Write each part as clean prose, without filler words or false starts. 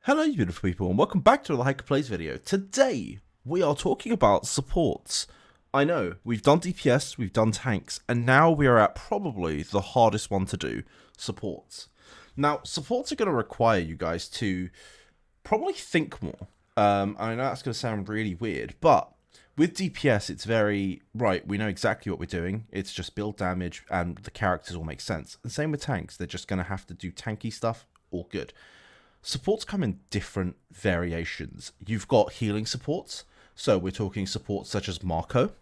Hello you beautiful people and welcome back to the Hiker Plays video. Today we are talking about supports. I know, we've done DPS, we've done tanks, and now we are at probably the hardest one to do, supports. Now, supports are going to require you guys to probably think more. I know that's going to sound really weird, but with DPS it's very, right, we know exactly what we're doing, it's just build damage and the characters all make sense. And same with tanks, they're just going to have to do tanky stuff, all good. Supports come in different variations. You've got healing supports. So we're talking supports such as Marco.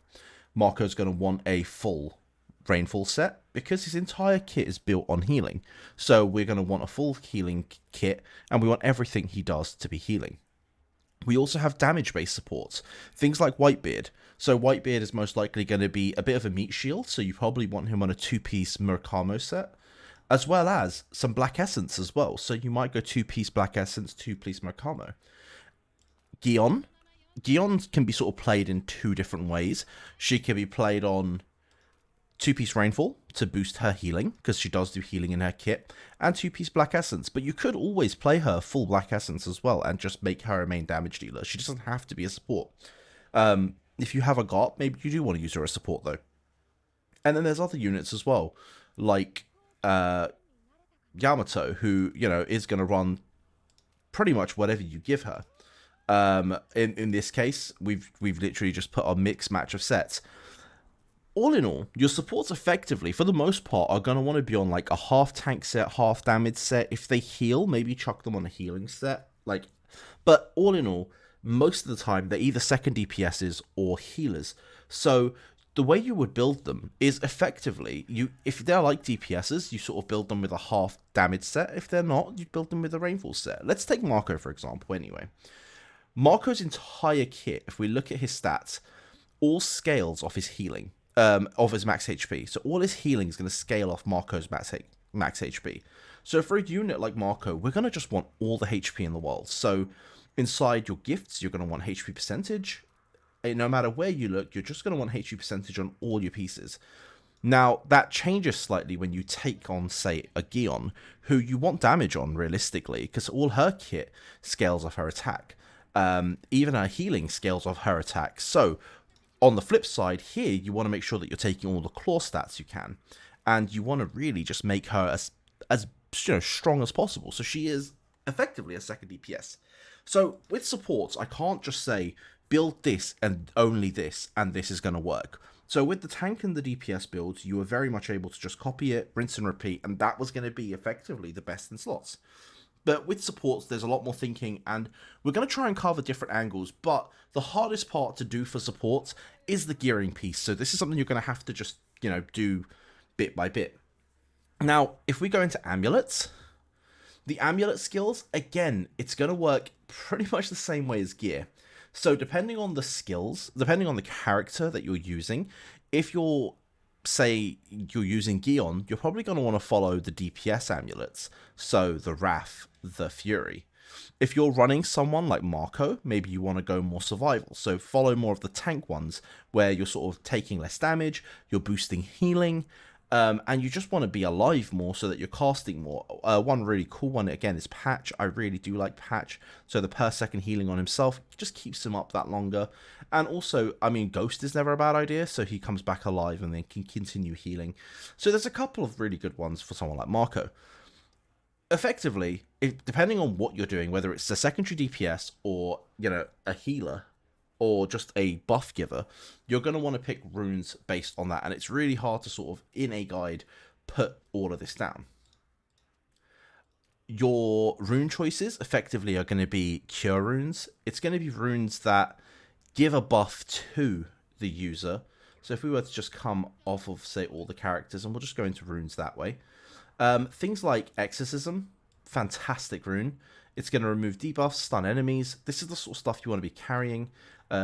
Marco's going to want a full Rainfall set because his entire kit is built on healing. So we're going to want a full healing kit and we want everything he does to be healing. We also have damage-based supports, things like Whitebeard. So Whitebeard is most likely going to be a bit of a meat shield, so you probably want him on a 2-piece Murakamo set, as well as some Black Essence as well. So you might go 2-piece Black Essence, 2-piece Murakamo. Gion can be sort of played in two different ways. She can be played on 2-piece Rainfall to boost her healing, because she does do healing in her kit, and 2-piece Black Essence. But you could always play her full Black Essence as well, and just make her a main damage dealer. She doesn't have to be a support. If you have a GOT, maybe you do want to use her as support though. And then there's other units as well, like Yamato, who, you know, is going to run pretty much whatever you give her. In this case, we've literally just put a mix match of sets. All in all, your supports effectively, for the most part, are going to want to be on like a half tank set, half damage set. If they heal, maybe chuck them on a healing set. But all in all, most of the time, they're either second DPSs or healers. So the way you would build them is effectively, if they're like DPSs, you sort of build them with a half damage set. If they're not, you build them with a Rainfall set. Let's take Marco, for example, anyway. Marco's entire kit, if we look at his stats, all scales off his healing. Of his max HP. So all his healing is going to scale off Marco's max HP. So for a unit like Marco, we're going to just want all the HP in the world. So inside your gifts, you're going to want HP percentage. And no matter where you look, you're just going to want HP percentage on all your pieces. Now, that changes slightly when you take on, say, a Gion, who you want damage on, realistically, because all her kit scales off her attack. Even her healing scales off her attack. So on the flip side here, you want to make sure that you're taking all the claw stats you can, and you want to really just make her as strong as possible. So she is effectively a second DPS. So with supports, I can't just say build this and only this, and this is going to work. So with the tank and the DPS builds, you were very much able to just copy it, rinse and repeat, and that was going to be effectively the best in slots. But with supports, there's a lot more thinking, and we're going to try and cover different angles, but the hardest part to do for supports is the gearing piece. So this is something you're going to have to just, do bit by bit. Now, if we go into Amulets, the Amulet skills, again, it's going to work pretty much the same way as gear. So depending on the skills, depending on the character that you're using, if you're using Gion, you're probably going to want to follow the DPS amulets, so the Wrath, the Fury. If you're running someone like Marco, maybe you want to go more survival, so follow more of the tank ones, where you're sort of taking less damage, you're boosting healing, and you just want to be alive more so that you're casting more. One really cool one, again, is Patch. I really do like Patch. So the per second healing on himself just keeps him up that longer. And also, I mean, Ghost is never a bad idea, so he comes back alive and then can continue healing. So there's a couple of really good ones for someone like Marco. Effectively, depending on what you're doing, whether it's a secondary DPS or, a healer, or just a buff giver, you're going to want to pick runes based on that, and it's really hard to sort of, in a guide, put all of this down. Your rune choices, effectively, are going to be cure runes. It's going to be runes that give a buff to the user. So if we were to just come off of, say, all the characters, and we'll just go into runes that way. Things like Exorcism, fantastic rune. It's going to remove debuffs, stun enemies. This is the sort of stuff you want to be carrying.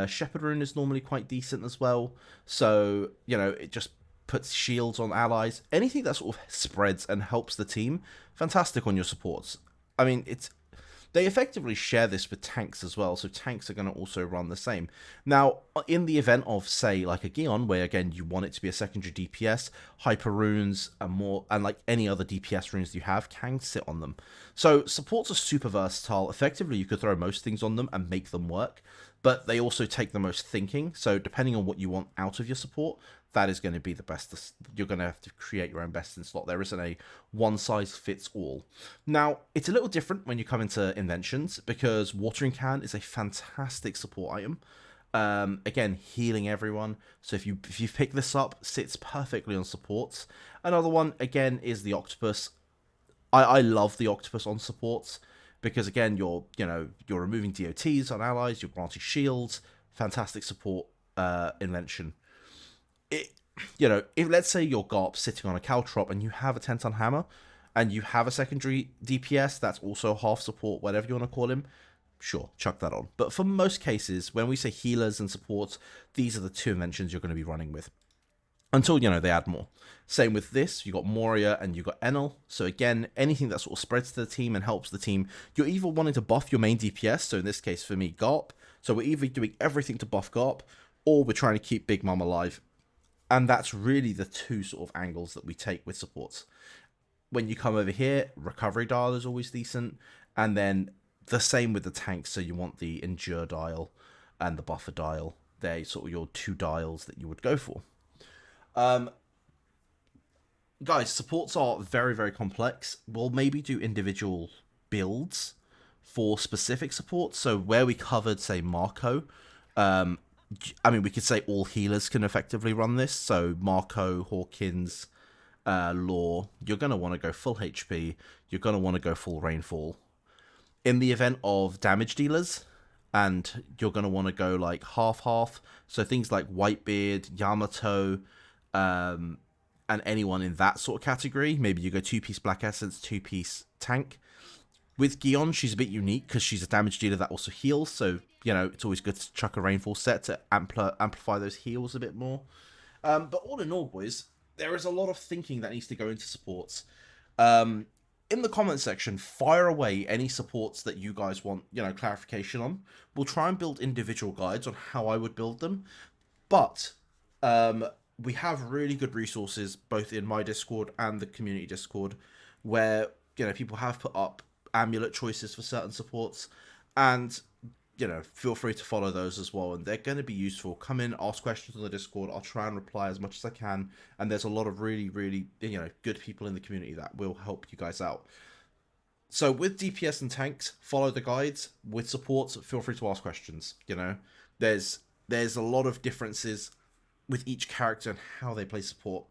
Shepherd rune is normally quite decent as well. So, it just puts shields on allies. Anything that sort of spreads and helps the team, fantastic on your supports. I mean, They effectively share this with tanks as well, so tanks are going to also run the same. Now, in the event of, say, like a Gion, where again you want it to be a secondary DPS, hyper runes and more, and like any other DPS runes you have can sit on them. So supports are super versatile. Effectively, you could throw most things on them and make them work, but they also take the most thinking. So depending on what you want out of your support, that is going to be the best. You're going to have to create your own best in slot. There isn't a one size fits all. Now, it's a little different when you come into Inventions, because Watering Can is a fantastic support item. Again, healing everyone. So if you pick this up, sits perfectly on supports. Another one again is the Octopus. I love the Octopus on supports because again you're removing DOTs on allies, you're granting shields, fantastic support invention. If let's say you're Garp sitting on a Caltrop and you have a 10-ton hammer and you have a secondary DPS that's also half support, whatever you want to call him, sure, chuck that on. But for most cases, when we say healers and supports, these are the two inventions you're going to be running with. Until, they add more. Same with this, you got Moria and you got Enel. So again, anything that sort of spreads to the team and helps the team, you're either wanting to buff your main DPS, so in this case for me, Garp. So we're either doing everything to buff Garp, or we're trying to keep Big Mom alive. And that's really the two sort of angles that we take with supports. When you come over here, recovery dial is always decent. And then the same with the tanks, so you want the endure dial and the buffer dial. They're sort of your two dials that you would go for. Guys, supports are very, very complex. We'll maybe do individual builds for specific supports. So where we covered, say, Marco, we could say all healers can effectively run this. So Marco, Hawkins, Law, you're going to want to go full HP. You're going to want to go full Rainfall. In the event of damage dealers, and you're going to want to go like half-half. So things like Whitebeard, Yamato, and anyone in that sort of category. Maybe you go 2-piece Black Essence, 2-piece Tank. With Gion, she's a bit unique because she's a damage dealer that also heals. So, it's always good to chuck a Rainfall set to amplify those heals a bit more. But all in all, boys, there is a lot of thinking that needs to go into supports. In the comment section, fire away any supports that you guys want, clarification on. We'll try and build individual guides on how I would build them. But we have really good resources, both in my Discord and the community Discord, where, people have put up amulet choices for certain supports. And, feel free to follow those as well. And they're going to be useful. Come in, ask questions on the Discord. I'll try and reply as much as I can. And there's a lot of really, really, good people in the community that will help you guys out. So with DPS and tanks, follow the guides. With supports, feel free to ask questions. There's a lot of differences with each character and how they play support.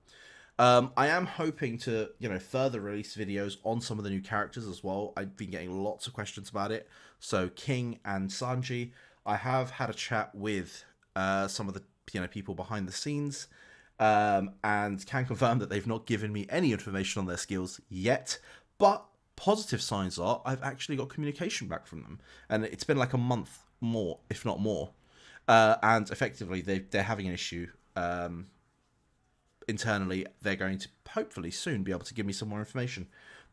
I am hoping to, further release videos on some of the new characters as well. I've been getting lots of questions about it. So King and Sanji, I have had a chat with some of the people behind the scenes, and can confirm that they've not given me any information on their skills yet. But positive signs are I've actually got communication back from them, and it's been like a month more, if not more. And effectively, they're having an issue. Internally, they're going to hopefully soon be able to give me some more information.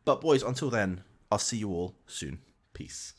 But boys, until then, I'll see you all soon. Peace.